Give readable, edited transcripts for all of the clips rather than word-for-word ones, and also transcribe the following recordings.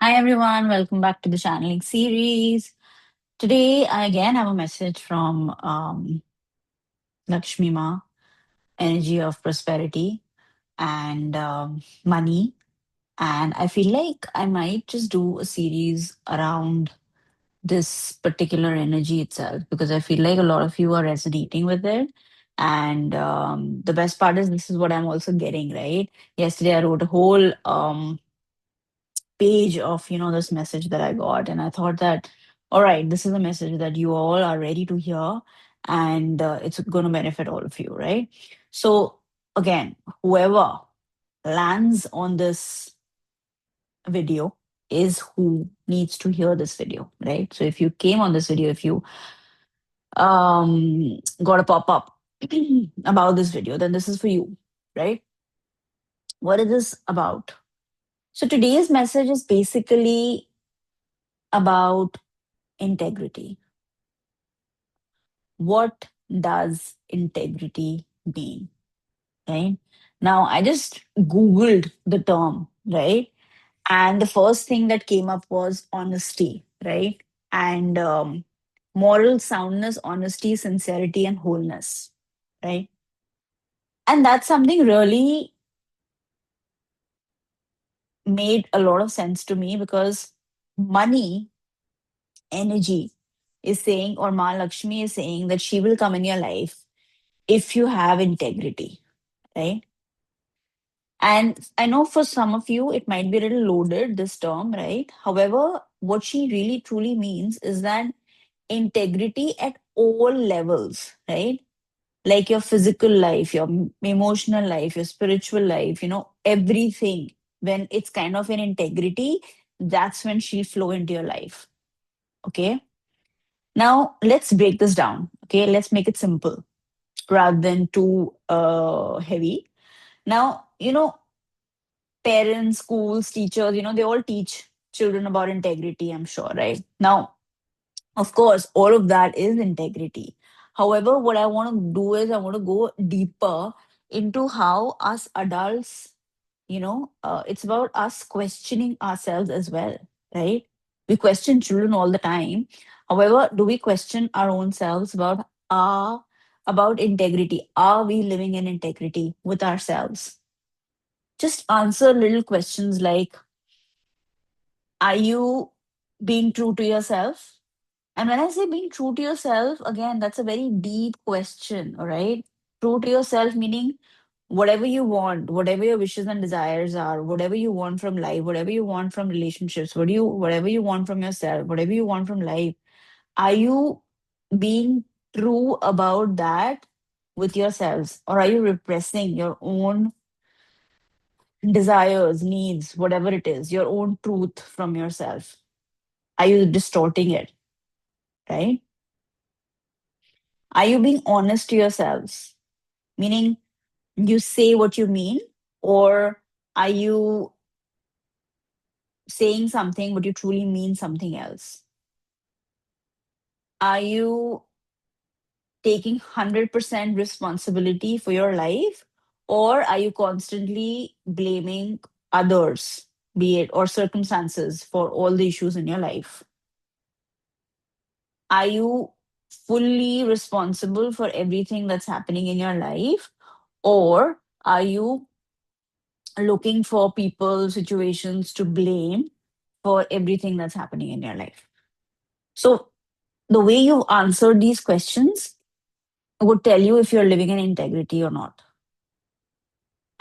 Hi everyone, welcome back to the channeling series. Today I again have a message from Lakshmi Ma, energy of prosperity and money. And I feel like I might just do a series around this particular energy itself because I feel like a lot of you are resonating with it. And the best part is this is what I'm also getting, right? Yesterday I wrote a whole page of this message that I got, and I thought that, all right, this is a message that you all are ready to hear, and it's going to benefit all of you, right? So again, whoever lands on this video is who needs to hear this video, right? So if you came on this video, if you got a pop-up about this video, then this is for you, right? What is this about? So today's message is basically about integrity. What does integrity mean? Right? Now, I just Googled the term, right? And the first thing that came up was honesty, right? And moral soundness, honesty, sincerity, and wholeness, right? And that's something really made a lot of sense to me because money, energy, is saying, or Ma Lakshmi is saying that she will come in your life if you have integrity, right? And I know for some of you, it might be a little loaded, this term, right? However, what she really truly means is that integrity at all levels, right? Like your physical life, your emotional life, your spiritual life, everything. When it's kind of in integrity, that's when she'll flow into your life. Okay. Now, let's break this down. Okay. Let's make it simple rather than too heavy. Now, parents, schools, teachers, they all teach children about integrity, I'm sure, right? Now, of course, all of that is integrity. However, what I want to do is I want to go deeper into how us adults, it's about us questioning ourselves as well, right? We question children all the time. However, do we question our own selves about integrity? Are we living in integrity with ourselves? Just answer little questions like, are you being true to yourself? And when I say being true to yourself, again, that's a very deep question, all right? True to yourself meaning whatever you want, whatever your wishes and desires are, whatever you want from life, whatever you want from relationships, whatever you want from yourself, whatever you want from life, are you being true about that with yourselves? Or are you repressing your own desires, needs, whatever it is, your own truth from yourself? Are you distorting it, right? Are you being honest to yourselves? Meaning you say what you mean, or are you saying something but you truly mean something else? Are you taking 100% responsibility for your life, or are you constantly blaming others, be it or circumstances, for all the issues in your life? Are you fully responsible for everything that's happening in your life, or are you looking for people, situations to blame for everything that's happening in your life? So, the way you answered these questions would tell you if you're living in integrity or not.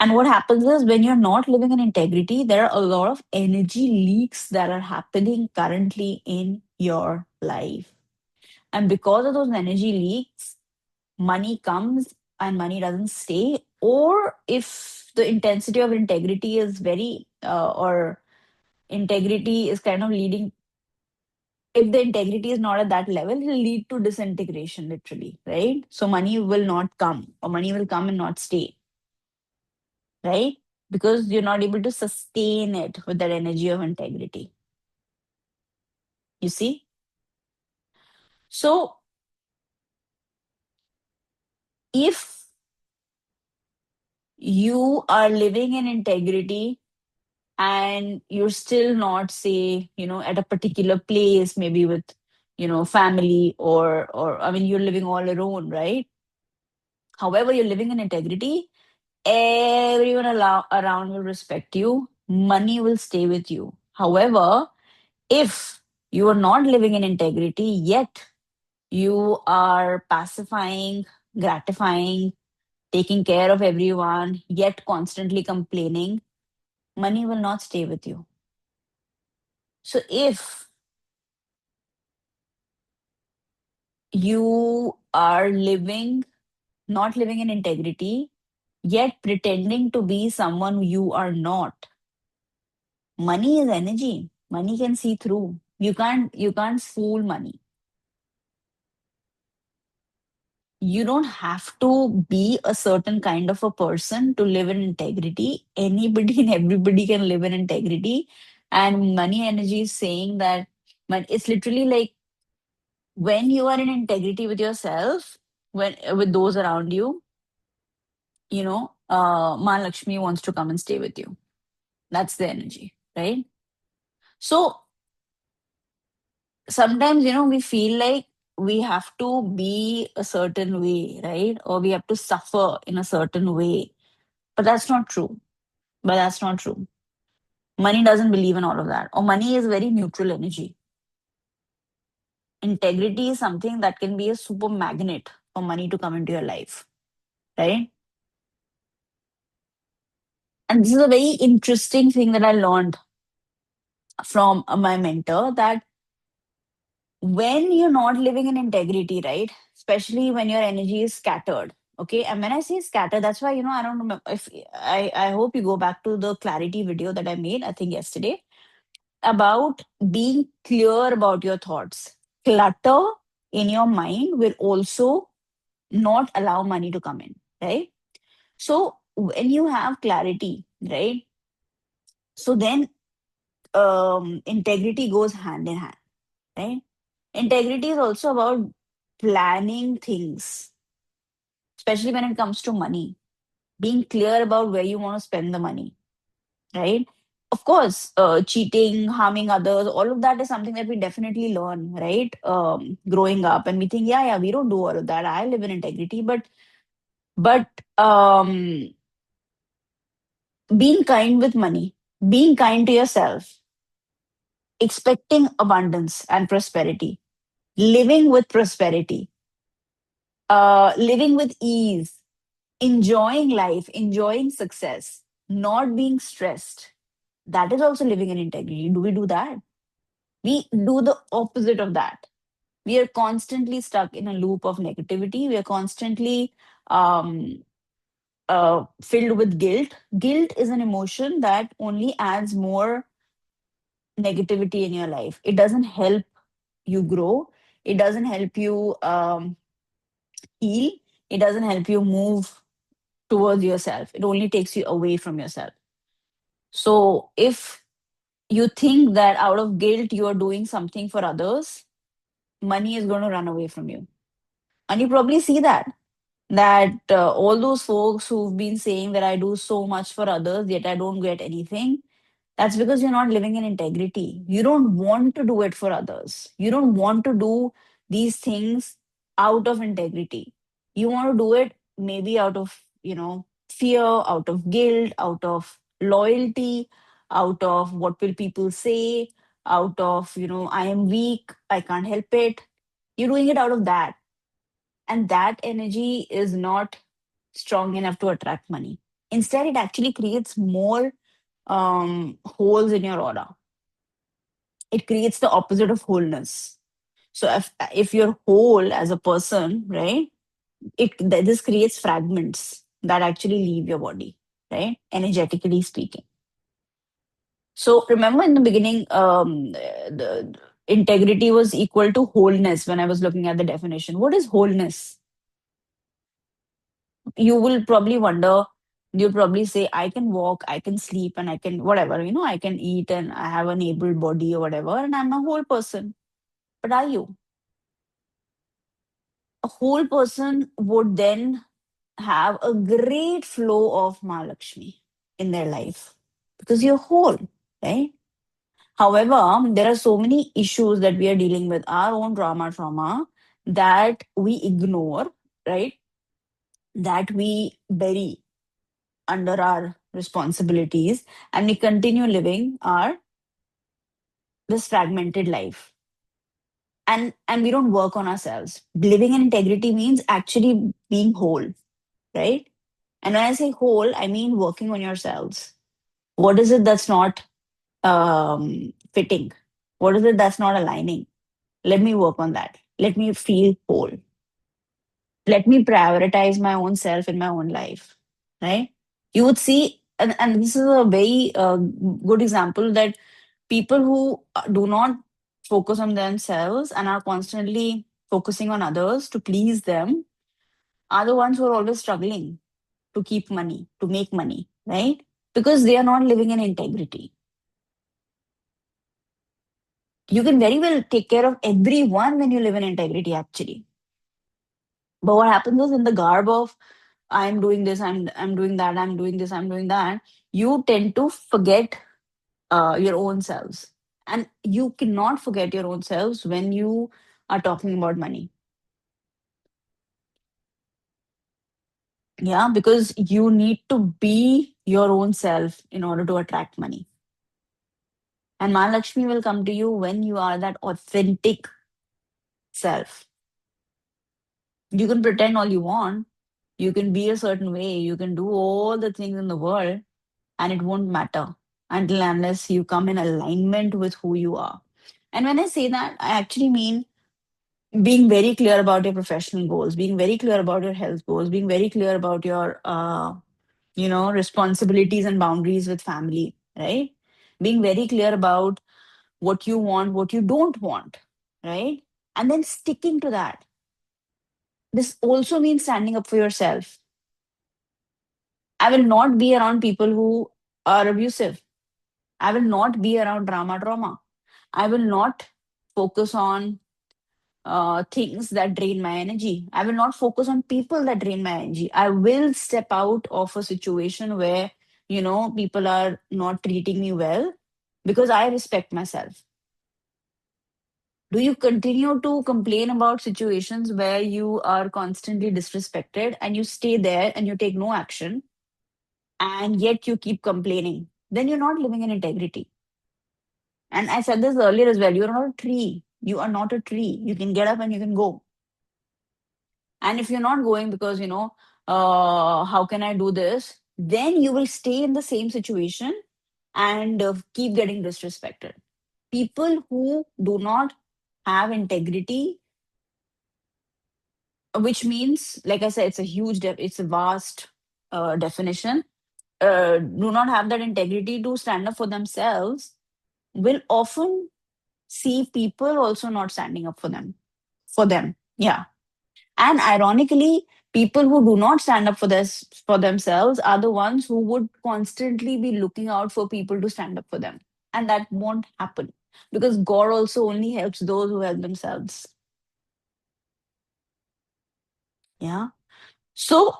And what happens is when you're not living in integrity, there are a lot of energy leaks that are happening currently in your life. And because of those energy leaks, money comes and money doesn't stay. Or if the intensity of integrity is very, or integrity is kind of leading, if the integrity is not at that level, it will lead to disintegration, literally, right? So money will not come, or money will come and not stay, right? Because you're not able to sustain it with that energy of integrity. You see? So if you are living in integrity and you're still not, say, at a particular place, maybe with, family, or I mean, you're living all alone, right? However, you're living in integrity, everyone around will respect you, money will stay with you. However, if you are not living in integrity, yet you are pacifying, gratifying, taking care of everyone, yet constantly complaining, money will not stay with you. So if you are not living in integrity, yet pretending to be someone you are not, money is energy. Money can see through. You can't fool money. You don't have to be a certain kind of a person to live in integrity. Anybody and everybody can live in integrity. And money energy is saying that, it's literally like, when you are in integrity with yourself, when with those around you, Ma Lakshmi wants to come and stay with you. That's the energy, right? So sometimes, we feel like we have to be a certain way, right? Or we have to suffer in a certain way. But that's not true. But that's not true. Money doesn't believe in all of that. Or money is very neutral energy. Integrity is something that can be a super magnet for money to come into your life, right? And this is a very interesting thing that I learned from my mentor, that when you're not living in integrity, right? Especially when your energy is scattered. Okay. And when I say scattered, that's why, I don't remember if I hope you go back to the clarity video that I made, I think yesterday, about being clear about your thoughts. Clutter in your mind will also not allow money to come in, right? So when you have clarity, right? So then integrity goes hand in hand, right? Integrity is also about planning things, especially when it comes to money, being clear about where you want to spend the money, right? Of course, cheating, harming others, all of that is something that we definitely learn, right? Growing up, and we think, yeah, yeah, we don't do all of that. I live in integrity, but being kind with money, being kind to yourself, expecting abundance and prosperity, living with prosperity, living with ease, enjoying life, enjoying success, not being stressed. That is also living in integrity. Do we do that? We do the opposite of that. We are constantly stuck in a loop of negativity. We are constantly filled with guilt. Guilt is an emotion that only adds more negativity in your life. It doesn't help you grow. It doesn't help you heal. It doesn't help you move towards yourself. It only takes you away from yourself. So if you think that out of guilt you are doing something for others, money is going to run away from you. And you probably see that all those folks who've been saying that I do so much for others, yet I don't get anything, that's because you're not living in integrity. You don't want to do it for others. You don't want to do these things out of integrity. You want to do it maybe out of, fear, out of guilt, out of loyalty, out of what will people say, out of, I am weak, I can't help it. You're doing it out of that. And that energy is not strong enough to attract money. Instead, it actually creates more holes in your aura. It creates the opposite of wholeness. So if you're whole as a person, right, this creates fragments that actually leave your body, right, energetically speaking. So remember in the beginning, the integrity was equal to wholeness. When I was looking at the definition, what is wholeness? You will probably wonder, you'll probably say, I can walk, I can sleep, and I can whatever, I can eat, and I have an able body or whatever, and I'm a whole person. But are you? A whole person would then have a great flow of Mahalakshmi in their life. because you're whole, right? However, there are so many issues that we are dealing with, our own trauma, that we ignore, right? That we bury under our responsibilities, and we continue living our this fragmented life. And we don't work on ourselves. Living in integrity means actually being whole, right? And when I say whole, I mean working on yourselves. What is it that's not fitting? What is it that's not aligning? Let me work on that. Let me feel whole. Let me prioritize my own self in my own life, right? You would see, and this is a very good example, that people who do not focus on themselves and are constantly focusing on others to please them are the ones who are always struggling to keep money, to make money, right? Because they are not living in integrity. You can very well take care of everyone when you live in integrity, actually. But what happens is, in the garb of I'm doing this, I'm doing that, I'm doing this, I'm doing that, you tend to forget your own selves. And you cannot forget your own selves when you are talking about money. Yeah, because you need to be your own self in order to attract money. And Mahalakshmi will come to you when you are that authentic self. You can pretend all you want, you can be a certain way, you can do all the things in the world, and it won't matter until unless you come in alignment with who you are. And when I say that, I actually mean being very clear about your professional goals, being very clear about your health goals, being very clear about your responsibilities and boundaries with family, right? Being very clear about what you want, what you don't want, right? And then sticking to that. This also means standing up for yourself. I will not be around people who are abusive. I will not be around trauma. I will not focus on things that drain my energy. I will not focus on people that drain my energy. I will step out of a situation where, people are not treating me well, because I respect myself. Do you continue to complain about situations where you are constantly disrespected and you stay there and you take no action, and yet you keep complaining? Then you're not living in integrity. And I said this earlier as well, you're not a tree. You are not a tree. You can get up and you can go. And if you're not going because, how can I do this? Then you will stay in the same situation and keep getting disrespected. People who do not have integrity, which means, like I said, it's a it's a vast definition, do not have that integrity to stand up for themselves, will often see people also not standing up for them. Yeah. And ironically, people who do not stand up for themselves are the ones who would constantly be looking out for people to stand up for them. And that won't happen, because God also only helps those who help themselves. Yeah. So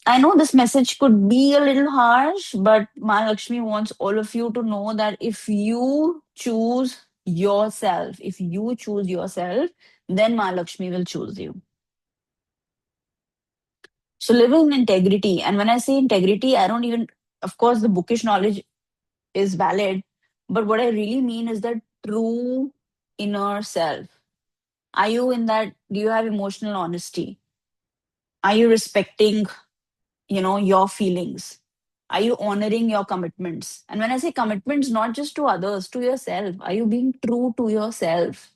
I know this message could be a little harsh, but Mahalakshmi wants all of you to know that if you choose yourself, then Mahalakshmi will choose you. So living in integrity, and when I say integrity, I don't even, of course, the bookish knowledge is valid, but what I really mean is that true inner self. Are you in that? Do you have emotional honesty? Are you respecting, your feelings? Are you honoring your commitments? And when I say commitments, not just to others, to yourself, are you being true to yourself?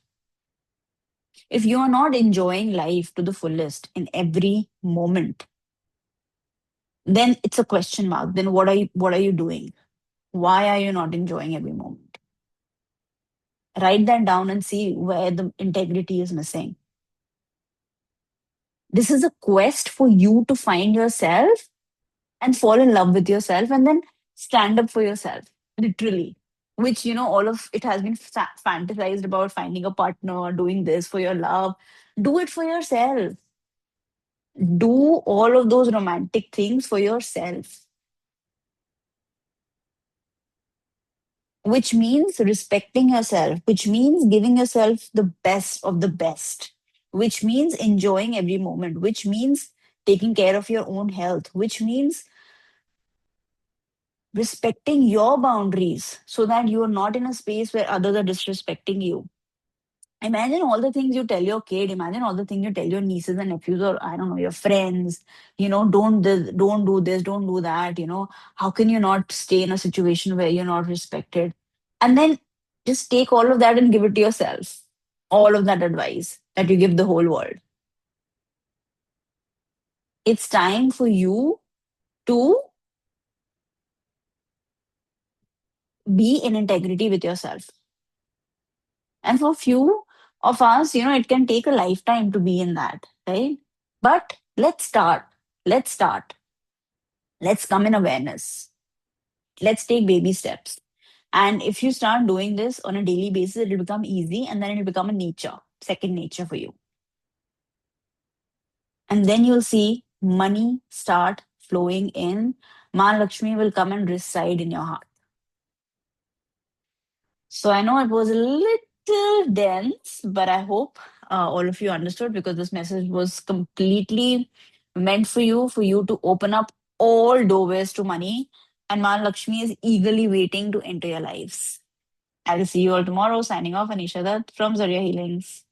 If you are not enjoying life to the fullest in every moment, then it's a question mark. Then what are you doing? Why are you not enjoying every moment? Write that down and see where the integrity is missing. This is a quest for you to find yourself and fall in love with yourself and then stand up for yourself, literally. Which, all of it has been fantasized about, finding a partner, doing this for your love. Do it for yourself. Do all of those romantic things for yourself. which means respecting yourself, which means giving yourself the best of the best, which means enjoying every moment, which means taking care of your own health, which means respecting your boundaries so that you are not in a space where others are disrespecting you. Imagine all the things you tell your kid, imagine all the things you tell your nieces and nephews, or I don't know, your friends, don't this, don't do this, don't do that, how can you not stay in a situation where you're not respected? And then just take all of that and give it to yourself. All of that advice that you give the whole world. It's time for you to be in integrity with yourself. And for few of us, it can take a lifetime to be in that, right? But let's start. Let's start. Let's come in awareness. Let's take baby steps. And if you start doing this on a daily basis, it'll become easy and then it'll become a nature, second nature for you. And then you'll see money start flowing in. Ma Lakshmi will come and reside in your heart. So I know it was a little dense, but I hope all of you understood because this message was completely meant for you to open up all doorways to money. And Ma Lakshmi is eagerly waiting to enter your lives. I will see you all tomorrow. Signing off, Anisha Dutt from Zaria Healings.